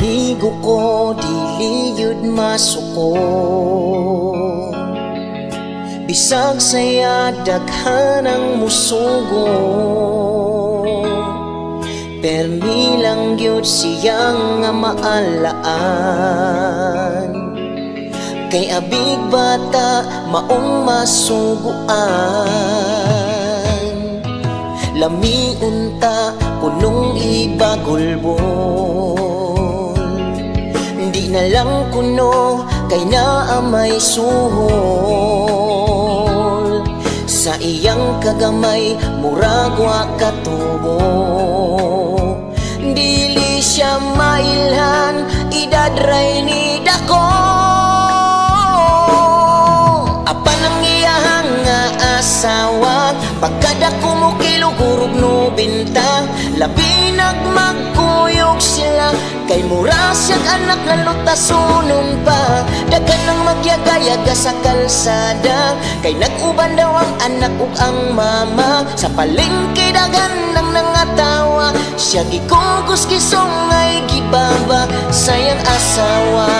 amigo ko dili yud masuko, bisag saya daghan ang musugo. Permi lang yun siyang nga maalaan, kay abig bata maong masuguan. Lami unta punong ibagulbol, di na lang kuno kay naamay suhol. Sa iyang kagamay murag wa katubo, dili siya mailhan idadray ni dako. Apan ang iyahang nga asawa, pagkadako mo kilugurog no binta, labi nagmagkuyog sila, kay mura siyag anak na lutasunon pa. Dagan ang magyaga-yaga sa kalsada, kay nag-uban daw ang anak ug ang mama. Sa palengke dagan nang nangatawa, siya gikugos kisong ay gibaba sayang asawa.